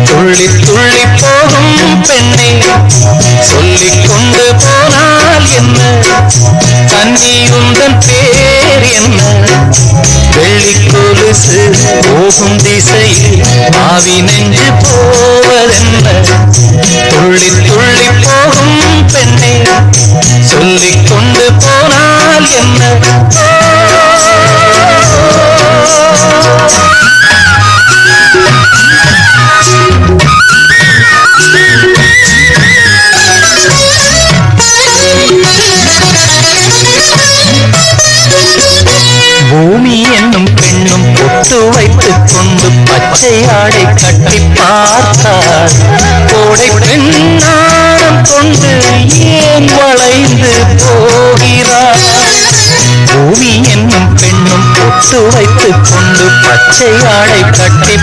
துள்ளி துள்ளி போகும் பெண்ணை சொல்லிக் கொண்டு போனால் என்ன? கன்னியுந்தன் பேர் என்ன? வெள்ளி கொலுசு போகும் திசையில் ஆவி நெஞ்சு போவதென்ன? துள்ளி துள்ளி போகும் பெண்ணை சொல்லிக் கொண்டு போனால் என்ன? பூமி என்னும் பெண்ணும் பொட்டு வைத்துக் கொண்டு பச்சை ஆடை கட்டி பார்த்தார். கோடை பெண்ணாரம் கொண்டு ஏன் வளைந்து போகிறார்? பூமி என்னும் பெண்ணும் பொட்டு வைத்துக் கொண்டு பச்சை ஆடை கட்டி